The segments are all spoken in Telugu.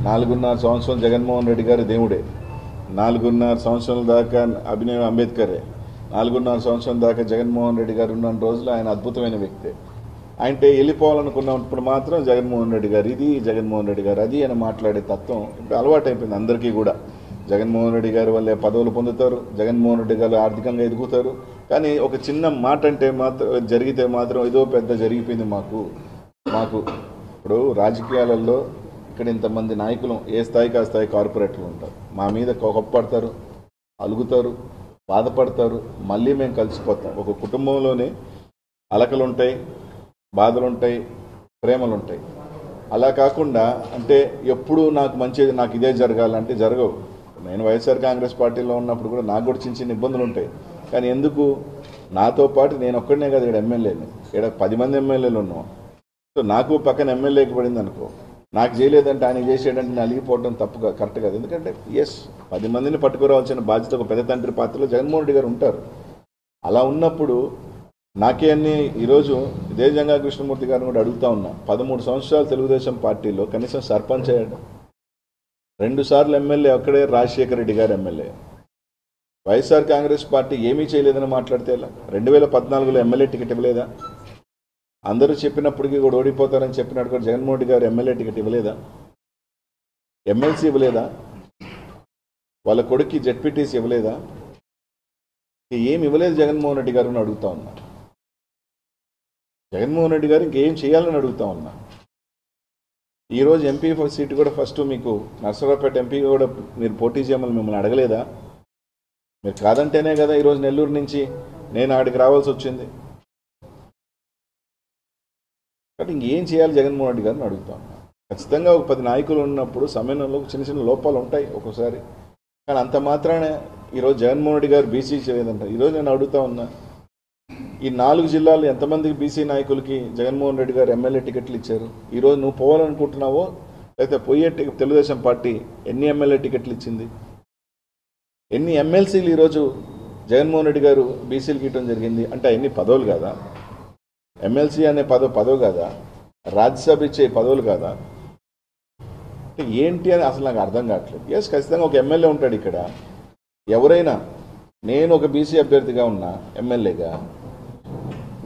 4.5 సంవత్సరం జగన్మోహన్ రెడ్డి గారి దేవుడే, 4.5 సంవత్సరాల దాకా అభినవ్ అంబేద్కరే, 4.5 సంవత్సరం దాకా జగన్మోహన్ రెడ్డి గారు ఉన్న రోజులు ఆయన అద్భుతమైన వ్యక్తే. అంటే వెళ్ళిపోవాలనుకున్నప్పుడు మాత్రం జగన్మోహన్ రెడ్డి గారు ఇది, జగన్మోహన్ రెడ్డి గారు అది అని మాట్లాడే తత్వం ఇప్పుడు అలవాటైపోయింది అందరికీ కూడా. జగన్మోహన్ రెడ్డి గారు వల్లే పదవులు పొందుతారు, జగన్మోహన్ రెడ్డి గారు ఆర్థికంగా ఎదుగుతారు. కానీ ఒక చిన్న మాట అంటే మాత్రం జరిగితే మాత్రం ఏదో పెద్ద జరిగిపోయింది మాకు. ఇప్పుడు రాజకీయాలలో ఇక్కడ ఇంతమంది నాయకులు ఏ స్థాయికి ఆ స్థాయి కార్పొరేట్లు ఉంటారు, మా మీద కోపడతారు, అలుగుతారు, బాధపడతారు, మళ్ళీ మేము కలిసిపోతాం. ఒక కుటుంబంలోనే అలకలుంటాయి, బాధలుంటాయి, ప్రేమలుంటాయి. అలా కాకుండా అంటే ఎప్పుడు నాకు మంచిది, నాకు ఇదే జరగాలంటే జరగవు. నేను వైఎస్ఆర్ కాంగ్రెస్ పార్టీలో ఉన్నప్పుడు కూడా నాకు కూడా చిన్న చిన్న ఇబ్బందులు ఉంటాయి. కానీ ఎందుకు, నాతో పాటు నేను ఒక్కడనే కదా ఇక్కడ ఎమ్మెల్యేని, ఇక్కడ 10 మంది ఎమ్మెల్యేలు ఉన్నాం. సో నాకు పక్కన ఎమ్మెల్యేకి పడింది అనుకో, నాకు చేయలేదంటే ఆయన చేసేటంటే నేను అలిగిపోవడం తప్పుగా కరెక్ట్ కాదు. ఎందుకంటే 10 మందిని పట్టుకురావాల్సిన బాధ్యత ఒక పెద్ద తండ్రి పాత్రలో జగన్మోహన్ రెడ్డి గారు ఉంటారు. అలా ఉన్నప్పుడు నాకే అన్ని ఈరోజు ఇదే జంగా కృష్ణమూర్తి గారిని కూడా అడుగుతా ఉన్నా, 13 సంవత్సరాలు తెలుగుదేశం పార్టీలో కనీసం సర్పంచ్ అయ్యాడు, 2 సార్లు ఎమ్మెల్యే అక్కడే రాజశేఖర రెడ్డి గారు ఎమ్మెల్యే. వైఎస్ఆర్ కాంగ్రెస్ పార్టీ ఏమీ చేయలేదని మాట్లాడితే 2014లో ఎమ్మెల్యే టికెట్ ఇవ్వలేదా? అందరూ చెప్పినప్పటికీ కూడా ఓడిపోతారని చెప్పినట్టు కూడా జగన్మోహన్ రెడ్డి గారు ఎమ్మెల్యే టికెట్ ఇవ్వలేదా? ఎమ్మెల్సీ ఇవ్వలేదా? వాళ్ళ కొడుక్కి జెడ్పీటీసీ ఇవ్వలేదా? ఏమి ఇవ్వలేదు జగన్మోహన్ రెడ్డి గారు అని అడుగుతా ఉన్నా. జగన్మోహన్ రెడ్డి గారు ఇంకేం చేయాలని అడుగుతా ఉన్నా. ఈరోజు ఎంపీ సీటు కూడా ఫస్ట్ మీకు నర్సరావుపేట ఎంపీ కూడా మీరు పోటీ చేయమని మిమ్మల్ని అడగలేదా? మీరు కాదంటేనే కదా ఈరోజు నెల్లూరు నుంచి నేను ఆడికి రావాల్సి వచ్చింది. కాబట్టి ఇంకేం చేయాలి జగన్మోహన్ రెడ్డి గారిని అడుగుతా ఉన్నా. ఖచ్చితంగా ఒక 10 నాయకులు ఉన్నప్పుడు సమన్వయంలో చిన్న చిన్న లోపాలు ఉంటాయి ఒక్కోసారి. కానీ అంత మాత్రానే ఈరోజు జగన్మోహన్ రెడ్డి గారు బీసీ చేయలేదంట. ఈరోజు నేను అడుగుతా ఉన్నా, ఈ 4 జిల్లాలు ఎంతమందికి బీసీ నాయకులకి జగన్మోహన్ రెడ్డి గారు ఎమ్మెల్యే టికెట్లు ఇచ్చారు? ఈరోజు నువ్వు పోవాలనుకుంటున్నావో లేకపోతే పోయే తెలుగుదేశం పార్టీ ఎన్ని ఎమ్మెల్యే టికెట్లు ఇచ్చింది? ఎన్ని ఎమ్మెల్సీలు ఈరోజు జగన్మోహన్ రెడ్డి గారు బీసీలకు ఇవ్వడం జరిగింది? అంటే ఎన్ని పదవులు కాదా? ఎమ్మెల్సీ అనే పదవి కాదా? రాజ్యసభ ఇచ్చే పదవులు కాదా? అంటే ఏంటి అని అసలు నాకు అర్థం కావట్లేదు. ఖచ్చితంగా ఒక ఎమ్మెల్యే ఉంటాడు ఇక్కడ. ఎవరైనా, నేను ఒక బీసీ అభ్యర్థిగా ఉన్నా ఎమ్మెల్యేగా,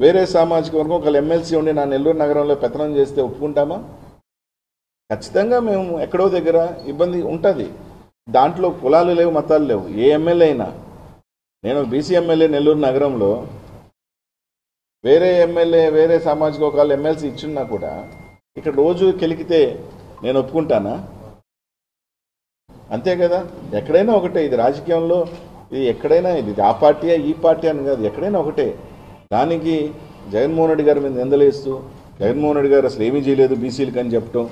వేరే సామాజిక వర్గం ఒకళ్ళు ఎమ్మెల్సీ ఉండి నా నెల్లూరు నగరంలో పెత్తనం చేస్తే ఒప్పుకుంటామా? ఖచ్చితంగా మేము ఎక్కడో దగ్గర ఇబ్బంది ఉంటుంది. దాంట్లో కులాలు లేవు, మతాలు లేవు. ఏ ఎమ్మెల్యే అయినా, నేను బీసీ ఎమ్మెల్యే నెల్లూరు నగరంలో వేరే ఎమ్మెల్యే వేరే సామాజిక వర్గాలు ఎమ్మెల్సీ ఇచ్చున్నా కూడా ఇక్కడ రోజు కెలికితే నేను ఒప్పుకుంటానా? అంతే కదా. ఎక్కడైనా ఒకటే, ఇది రాజకీయంలో ఇది ఎక్కడైనా, ఇది ఆ పార్టీయా ఈ పార్టీ అని కాదు, ఎక్కడైనా ఒకటే. దానికి జగన్మోహన్ రెడ్డి గారి మీద నిందలేస్తూ జగన్మోహన్ రెడ్డి గారు అసలు ఏమీ చేయలేదు బీసీలకు అని చెప్పడం.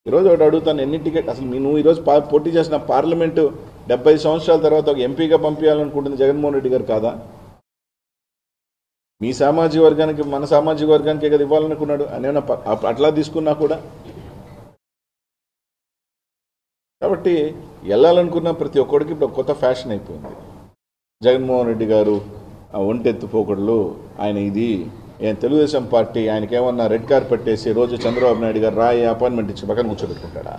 ఈరోజు ఒకటి అడుగుతాను, ఎన్ని టికెట్ అసలు నువ్వు ఈరోజు పోటీ చేసిన పార్లమెంటు 70 సంవత్సరాల తర్వాత ఒక ఎంపీగా పంపించాలనుకుంటుంది జగన్మోహన్ రెడ్డి గారు కాదా? మీ సామాజిక వర్గానికి మన సామాజిక వర్గానికే కదా ఇవ్వాలనుకున్నాడు. ఆయన అట్లా తీసుకున్నా కూడా. కాబట్టి వెళ్ళాలనుకున్న ప్రతి ఒక్కడికి ఇప్పుడు కొత్త ఫ్యాషన్ అయిపోయింది. జగన్మోహన్ రెడ్డి గారు ఒంటెత్తుపోకడలు, ఆయన ఇది తెలుగుదేశం పార్టీ ఆయనకేమన్నా రెడ్ కార్పెట్ వేసి రోజు చంద్రబాబు నాయుడు గారు రాయి అపాయింట్మెంట్ ఇచ్చి పక్కన కూర్చోబెట్టుకుంటాడా?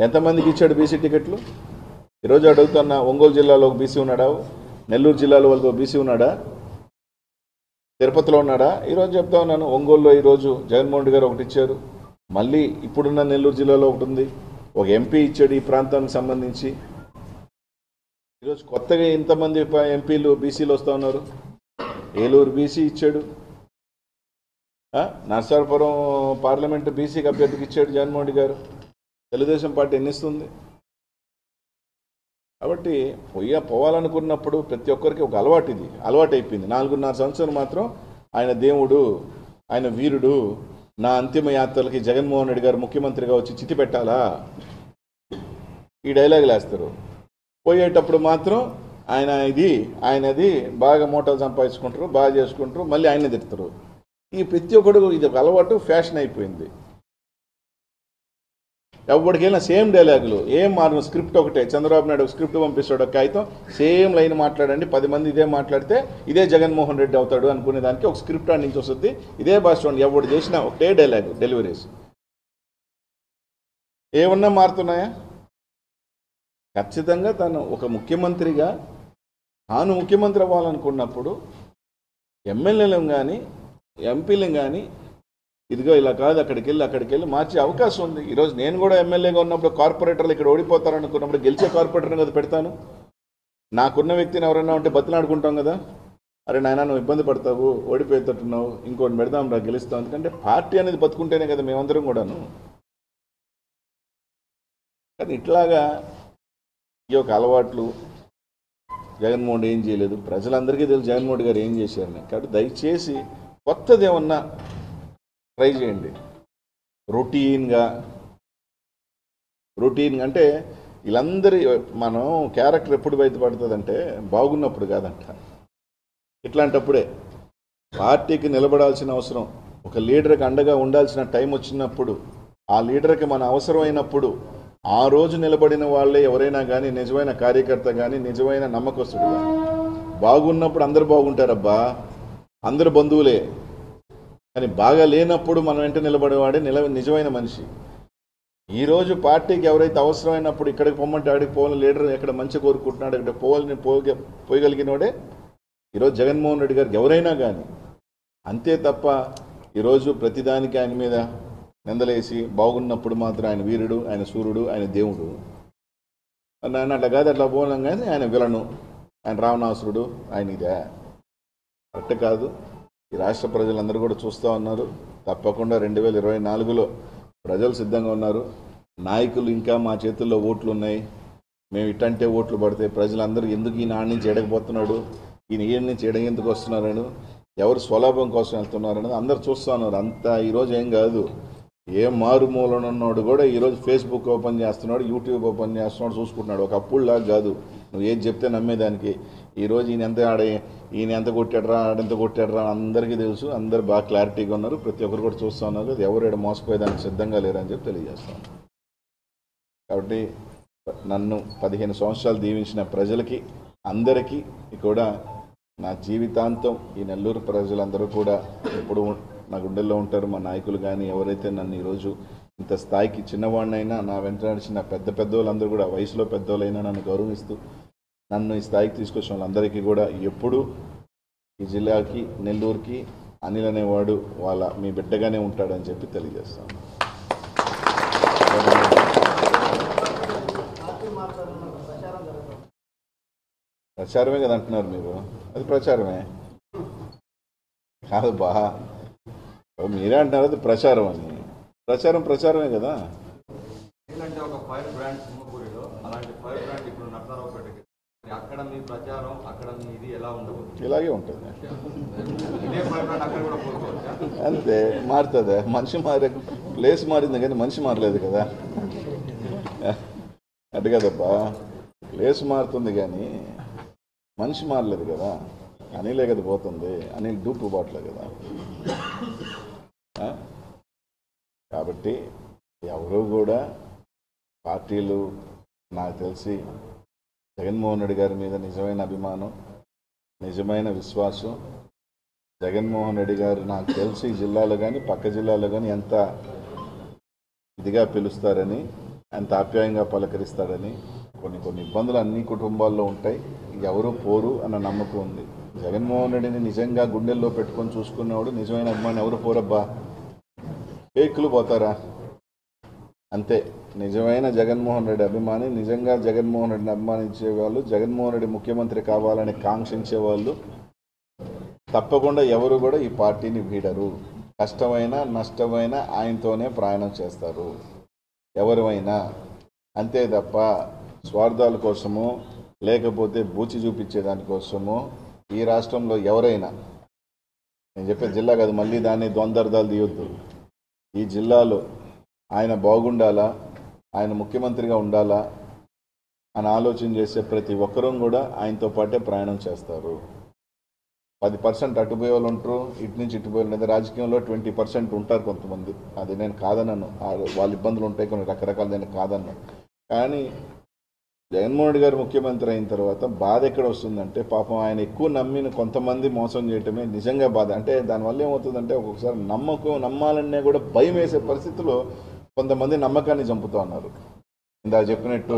ఎంతమందికి ఇచ్చాడు బీసీ టికెట్లు? ఈరోజు అడుగుతున్నా, ఒంగోలు జిల్లాలో ఒక బీసీ ఉన్నాడా? నెల్లూరు జిల్లాలో వాళ్ళకి బీసీ ఉన్నాడా? తిరుపతిలో ఉన్నాడా? ఈరోజు చెప్తా ఉన్నాను, ఒంగోలులో ఈరోజు జగన్మోహన్ రెడ్డి గారు ఒకటి ఇచ్చారు. మళ్ళీ ఇప్పుడున్న నెల్లూరు జిల్లాలో ఒకటి ఉంది. ఒక ఎంపీ ఇచ్చాడు ఈ ప్రాంతానికి సంబంధించి. ఈరోజు కొత్తగా ఇంతమంది ఎంపీలు బీసీలు వస్తూ ఉన్నారు. ఏలూరు బీసీ ఇచ్చాడు, నర్సాపురం పార్లమెంటు బీసీకి అభ్యర్థికి ఇచ్చాడు జగన్మోహన్ రెడ్డి గారు. తెలుగుదేశం పార్టీ ఎన్ని ఇస్తుంది? కాబట్టి పోవాలనుకున్నప్పుడు ప్రతి ఒక్కరికి ఒక అలవాటు, ఇది అలవాటు అయిపోయింది. 4.5 సంవత్సరాలు మాత్రం ఆయన దేవుడు, ఆయన వీరుడు, నా అంతిమ యాత్రలకి జగన్మోహన్ రెడ్డి గారు ముఖ్యమంత్రిగా వచ్చి చితి పెట్టాలా, ఈ డైలాగులు వేస్తారు. పోయేటప్పుడు మాత్రం ఆయనది బాగా మోటాలు సంపాదించుకుంటారు, బాగా చేసుకుంటారు, మళ్ళీ ఆయనే తిడతారు. ఈ ప్రతి ఒక్కడు ఇది ఒక అలవాటు, ఫ్యాషన్ అయిపోయింది. ఎవరికైనా సేమ్ డైలాగులు, ఏం మారు స్క్రిప్ట్ ఒకటే. చంద్రబాబు నాయుడు స్క్రిప్ట్ పంపిస్తాడు, ఒక కాగితం, సేమ్ లైన్ మాట్లాడండి, 10 మంది ఇదే మాట్లాడితే ఇదే జగన్మోహన్ రెడ్డి అవుతాడు అనుకునే దానికి ఒక స్క్రిప్ట్ ఆడి నుంచి వస్తుంది. ఇదే భాష ఎవడు చేసినా ఒకటే డైలాగు డెలివరీస్. ఏమన్నా మారుతున్నాయా? ఖచ్చితంగా తను ఒక ముఖ్యమంత్రిగా తాను ముఖ్యమంత్రి అవ్వాలనుకున్నప్పుడు ఎమ్మెల్యేలను కానీ ఎంపీలను కానీ ఇదిగో ఇలా కాదు అక్కడికి వెళ్ళి మార్చే అవకాశం ఉంది. ఈరోజు నేను కూడా ఎమ్మెల్యేగా ఉన్నప్పుడు కార్పొరేటర్లు ఇక్కడ ఓడిపోతారనుకున్నప్పుడు గెలిచే కార్పొరేటర్ని కదా పెడతాను. నాకున్న వ్యక్తిని ఎవరైనా ఉంటే బతిలాడుకుంటాం కదా, అరే నాయన నువ్వు ఇబ్బంది పడతావు, ఓడిపోయేటట్టున్నావు, ఇంకోటి పెడదాం రా గెలుస్తాం. ఎందుకంటే పార్టీ అనేది బతుకుంటేనే కదా మేమందరం కూడాను. కానీ ఇట్లాగా ఈ యొక్క అలవాట్లు జగన్మోహన్ ఏం చేయలేదు, ప్రజలందరికీ తెలుసు జగన్మోహన్ గారు ఏం చేశారని. కాబట్టి దయచేసి కొత్తది ఏమన్నా ట్రై చేయండి. రొటీన్గా అంటే వీళ్ళందరి మనం క్యారెక్టర్ ఎప్పుడు బయటపడుతుందంటే బాగున్నప్పుడు కాదంట, ఇట్లాంటప్పుడే. పార్టీకి నిలబడాల్సిన అవసరం, ఒక లీడర్కి అండగా ఉండాల్సిన టైం వచ్చినప్పుడు, ఆ లీడర్కి మన అవసరమైనప్పుడు ఆ రోజు నిలబడిన వాళ్ళే ఎవరైనా కానీ నిజమైన కార్యకర్త కానీ నిజమైన నమ్మకస్తుడు కానీ. బాగున్నప్పుడు అందరు బాగుంటారబ్బా, అందరు బంధువులే. కానీ బాగా లేనప్పుడు మనం వెంట నిలబడేవాడే నిజమైన మనిషి. ఈరోజు పార్టీకి ఎవరైతే అవసరమైనప్పుడు ఇక్కడికి పొమ్మంటే ఆడికి పోవాలని లీడర్ ఎక్కడ మంచి కోరుకుంటున్నాడు అక్కడ పోయగలిగినోడే ఈరోజు జగన్మోహన్ రెడ్డి గారికి ఎవరైనా కానీ. అంతే తప్ప ఈరోజు ప్రతిదానికి ఆయన మీద నిందలేసి బాగున్నప్పుడు మాత్రం ఆయన వీరుడు, ఆయన సూర్యుడు, ఆయన దేవుడు ఆయన అట్లా కాదు, అట్లా పోలేం కానీ ఆయన విలను, ఆయన రావణాసురుడు, ఆయన ఇదే కరెక్ట్ కాదు. ఈ రాష్ట్ర ప్రజలందరూ కూడా చూస్తూ ఉన్నారు. తప్పకుండా 2024లో ప్రజలు సిద్ధంగా ఉన్నారు. నాయకులు ఇంకా మా చేతుల్లో ఓట్లు ఉన్నాయి, మేము ఇట్టంటే ఓట్లు పడితే ప్రజలందరూ ఎందుకు ఈయన ఆడి నుంచి ఎడకపోతున్నాడు, ఈయన ఈయన నుంచి ఎడగెందుకు వస్తున్నారని, ఎవరు స్వలాభం కోసం వెళ్తున్నారనేది అందరు చూస్తూ ఉన్నారు. అంతా ఈరోజు ఏం కాదు, ఏ మారుమూలనున్నాడు కూడా ఈరోజు ఫేస్బుక్ ఓపెన్ చేస్తున్నాడు, యూట్యూబ్ ఓపెన్ చేస్తున్నాడు, చూసుకుంటున్నాడు. ఒక అప్పుడులాగా కాదు, నువ్వు ఏది చెప్తే నమ్మేదానికి. ఈరోజు ఈయన ఎంత కొట్టాడరా ఆడెంత కొట్టాడరా అందరికీ తెలుసు, అందరు బాగా క్లారిటీగా ఉన్నారు. ప్రతి ఒక్కరు కూడా చూస్తూ ఉన్నారు. ఎవరు మోసపోయేదానికి సిద్ధంగా లేరని చెప్పి తెలియజేస్తాను. కాబట్టి నన్ను 15 సంవత్సరాలు దీవించిన ప్రజలకి అందరికీ కూడా నా జీవితాంతం ఈ నెల్లూరు ప్రజలందరూ కూడా ఎప్పుడు నా గుండెల్లో ఉంటారు. మా నాయకులు కానీ ఎవరైతే నన్ను ఈరోజు ఇంత స్థాయికి చిన్నవాడినైనా నా వెంట నడిచిన పెద్దోళ్ళందరూ కూడా వయసులో పెద్దోళ్ళైనా నన్ను గౌరవిస్తూ నన్ను ఈ స్థాయికి తీసుకొచ్చిన వాళ్ళందరికీ కూడా ఎప్పుడూ ఈ జిల్లాకి నెల్లూరుకి అనిల్ అనేవాడు మీ బిడ్డగానే ఉంటాడని చెప్పి తెలియజేస్తాను. ప్రచారమే కదా అంటున్నారు మీరు, అది ప్రచారమే కాదు బా, మీరే అంటున్నారు అది ప్రచారం అని. ప్రచారమే కదా. ఒక ఫైర్ బ్రాండ్ సింహపూరిలో అలాంటి ఫైర్ బ్రాండ్ ఇప్పుడు నర్సరావుపేటకి, అక్కడ మీ ప్రచారం అక్కడ మీ ఇది ఎలా ఉండదు? ఇలాగే ఉంటుంది. ఇదే ఫైర్ బ్రాండ్ అక్కడ కూడా కోరుకోవచ్చా? అంతే, మారుతుందా? మనిషి ప్లేస్ మారింది కానీ మనిషి మారలేదు కదా. అటు కదబ్బా, ప్లేస్ మారుతుంది కానీ మనిషి మారలేదు కదా. అనిలే కదా పోతుంది, అనిల్ డూపు బాట్లే కదా. కాబట్టి ఎవరు కూడా పార్టీలు నాకు తెలిసి జగన్మోహన్ రెడ్డి గారి మీద నిజమైన అభిమానం, నిజమైన విశ్వాసం. జగన్మోహన్ రెడ్డి గారు నాకు తెలిసి జిల్లాలో కానీ పక్క జిల్లాలో కానీ ఎంత ఇదిగా పిలుస్తారని, ఎంత ఆప్యాయంగా పలకరిస్తాడని. కొన్ని ఇబ్బందులు అన్ని కుటుంబాల్లో ఉంటాయి, ఎవరు పోరు అన్న నమ్మకం ఉంది. జగన్మోహన్ రెడ్డిని నిజంగా గుండెల్లో పెట్టుకొని చూసుకునేవాడు నిజమైన అభిమాని ఎవరు పోరబ్బా, ఫేక్లు పోతారా? అంతే, నిజమైన జగన్మోహన్ రెడ్డి అభిమాని, నిజంగా జగన్మోహన్ రెడ్డిని అభిమానించే వాళ్ళు, జగన్మోహన్ రెడ్డి ముఖ్యమంత్రి కావాలని కాంక్షించే వాళ్ళు తప్పకుండా ఎవరు కూడా ఈ పార్టీని వీడరు. కష్టమైన నష్టమైన ఆయనతోనే ప్రయాణం చేస్తారు ఎవరైనా. అంతే తప్ప స్వార్థాల కోసమో లేకపోతే బూచి చూపించేదానికోసమో ఈ రాష్ట్రంలో ఎవరైనా, నేను చెప్పే జిల్లా కాదు మళ్ళీ దాన్ని ద్వంద్వర్థాలు తీయొద్దు, ఈ జిల్లాలో ఆయన బాగుండాలా, ఆయన ముఖ్యమంత్రిగా ఉండాలా అని ఆలోచన చేసే ప్రతి ఒక్కరూ కూడా ఆయనతో పాటే ప్రయాణం చేస్తారు. 10% అటుపోయే వాళ్ళు ఉంటారు, ఇటు నుంచి ఇటుపోయే వాళ్ళు. రాజకీయంలో 20% ఉంటారు కొంతమంది, అది నేను కాదన్నాను. వాళ్ళ ఇబ్బందులు ఉంటాయి కొన్ని రకరకాల, నేను కాదన్నాను. కానీ జగన్మోహన్ రెడ్డి గారు ముఖ్యమంత్రి అయిన తర్వాత బాధ ఎక్కడ వస్తుందంటే, పాపం ఆయన ఎక్కువ నమ్మిన కొంతమంది మోసం చేయటమే నిజంగా బాధ. అంటే దానివల్ల ఏమవుతుందంటే ఒక్కొక్కసారి నమ్మాలనే కూడా భయం వేసే పరిస్థితిలో కొంతమంది నమ్మకాన్ని చంపుతూ ఉన్నారు. ఇందా చెప్పినట్టు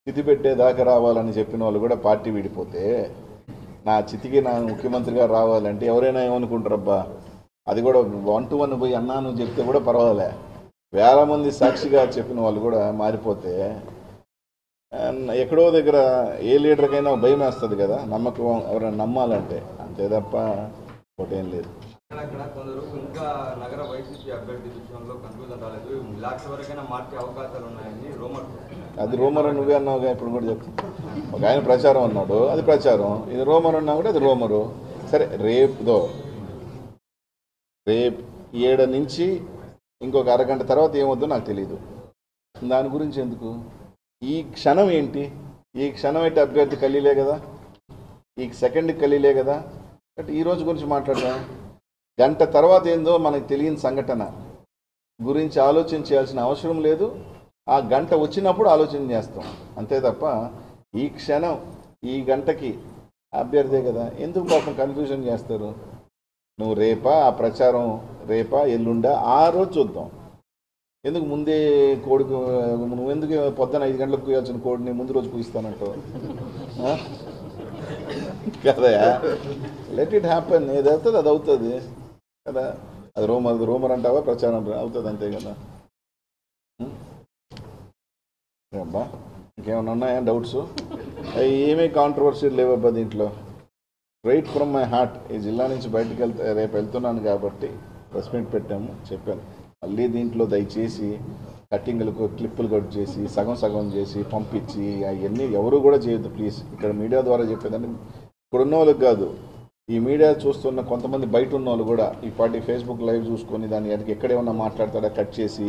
చితి పెట్టేదాకా రావాలని చెప్పిన వాళ్ళు కూడా పార్టీ విడిపోతే నా చితికి నా ముఖ్యమంత్రి గారు రావాలంటే ఎవరైనా ఏమనుకుంటారబ్బా, అది కూడా 1 to 1 పోయి అన్నాను చెప్తే కూడా పర్వాలే, వేల మంది సాక్షిగా చెప్పిన వాళ్ళు కూడా మారిపోతే ఎక్కడో దగ్గర ఏ లీడర్కైనా భయం వేస్తుంది కదా, నమ్మకం ఎవరైనా నమ్మాలంటే. అంతే తప్ప ఒకటేం లేదు. అక్కడ కొందరు ఇంకా నగర వైసీపీ అభ్యర్థి విషయంలో కన్ఫ్యూజన్ రాలేదు, లాస్ట్ వరకైనా మార్చే అవకాశాలు ఉన్నాయని రూమర్. అది రూమర్ నువ్వే అన్నావుగా, ఇప్పుడు కూడా చెప్తా. ఒక ఆయన ప్రచారం అన్నాడు, అది ప్రచారం. ఇది రూమర్ అన్నా కూడా అది రూమరు. సరే, రేపు 7 నుంచి ఇంకొక అరగంట తర్వాత ఏమవుద్దో నాకు తెలియదు. దాని గురించి ఎందుకు? ఈ క్షణం ఏంటి? ఈ క్షణం ఏంటి? అభ్యర్థి ఖలీలే కదా, ఈ సెకండ్కి ఖలీలే కదా. బట్ ఈ రోజు గురించి మాట్లాడదాం. గంట తర్వాత ఏందో మనకు తెలియని సంఘటన గురించి ఆలోచన చేయాల్సిన అవసరం లేదు. ఆ గంట వచ్చినప్పుడు ఆలోచన చేస్తాం అంతే తప్ప ఈ క్షణం ఈ గంటకి అభ్యర్థే కదా, ఎందుకు పాపం కన్ఫ్యూజన్ చేస్తారు? నువ్వు రేపా ఆ ప్రచారం, రేపా ఎల్లుండా, ఆ రోజు చూద్దాం. ఎందుకు ముందే కోడికి నువ్వెందుకు పొద్దున 5 గంటలకు కూయాల్సిన కోడిని ముందు రోజు కూయిస్తానంటావు కదా? Let it happen. ఏదవుతుంది అది అవుతుంది కదా. అది రూమర్ అంటావా, ప్రచారం అవుతుంది, అంతే కదా. అబ్బా ఇంకేమైనా ఉన్నాయా డౌట్స్? ఏమీ కాంట్రవర్సీ లేవబ్బా దీంట్లో. Right from my heart. ఈ జిల్లా నుంచి బయటకు రేపు వెళ్తున్నాను కాబట్టి ప్రెస్ మీట్ పెట్టాము, చెప్పాను. మళ్ళీ దీంట్లో దయచేసి కట్టింగ్లకు క్లిప్పులు కట్ చేసి సగం చేసి పంపించి అవన్నీ ఎవరు కూడా చేయొద్దు ప్లీజ్. ఇక్కడ మీడియా ద్వారా చెప్పేదంటే ఇక్కడున్న వాళ్ళకి కాదు, ఈ మీడియా చూస్తున్న కొంతమంది బయట ఉన్న వాళ్ళు కూడా ఈ పార్టీ ఫేస్బుక్ లైవ్ చూసుకొని దాన్ని ఎక్కడేమన్నా మాట్లాడతాడా కట్ చేసి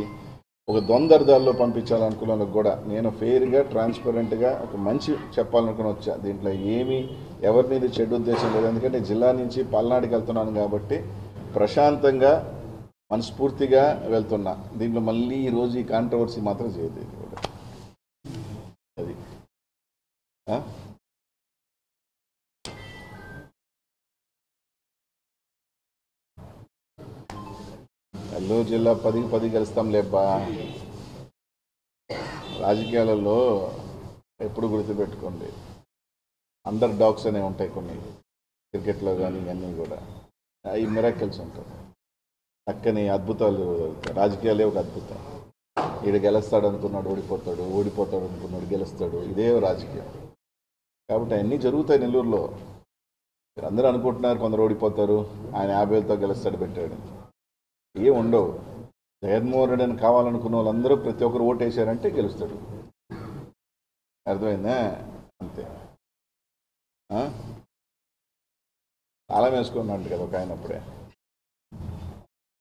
ఒక ద్వంద్వర్థాల్లో పంపించాలనుకున్న వాళ్ళకి కూడా నేను ఫెయిర్గా ట్రాన్స్పరెంట్గా ఒక మంచి చెప్పాలనుకుని వచ్చా. దీంట్లో ఏమీ ఎవరి మీద చెడు ఉద్దేశం లేదు. ఎందుకంటే జిల్లా నుంచి పల్నాడుకి వెళ్తున్నాను కాబట్టి ప్రశాంతంగా మనస్ఫూర్తిగా వెళ్తున్నా. దీంట్లో మళ్ళీ ఈరోజు ఈ కాంట్రవర్సీ మాత్రం చేయదు. అది నెల్లూరు జిల్లా 10కి 10 గెలుస్తాం లేబ్బా. రాజకీయాలలో ఎప్పుడు గుర్తుపెట్టుకోండి, అండర్ డాగ్స్ అనేవి ఉంటాయి కొన్ని, క్రికెట్లో కానీ ఇవన్నీ కూడా ఈ మిరాకిల్స్ ఉంటాయి. చక్కని అద్భుతాలు. రాజకీయాలే ఒక అద్భుతం. ఈడు గెలుస్తాడు అనుకున్నాడు ఓడిపోతాడు, ఓడిపోతాడు అనుకున్నాడు గెలుస్తాడు. ఇదే రాజకీయం. కాబట్టి అన్నీ జరుగుతాయి నెల్లూరులో. అందరూ అనుకుంటున్నారు కొందరు ఓడిపోతారు, ఆయన 50,000తో గెలుస్తాడు పెట్టాడు. ఏం ఉండవు. జగన్మోహన్ రెడ్డి అని కావాలనుకున్న వాళ్ళందరూ ప్రతి ఒక్కరు ఓటేశారంటే గెలుస్తాడు. అర్థమైందా? అంతే. తాళం వేసుకున్నట్టు కదా ఒక ఆయన అప్పుడే.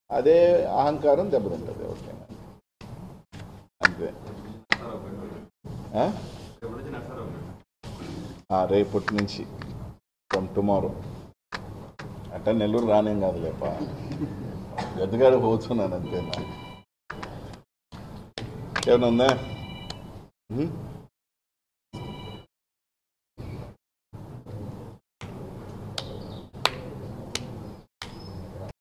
అదే అహంకారం దెబ్బతింటుంది ఎవరికైనా. అంతే. రేపటి నుంచి ఫ్రమ్ టుమారో అంటే నెల్లూరు రానేం కాదు లేప, గద్దగాడు పోతున్నాను అంతేనా. ఏమన్నా ఉందా?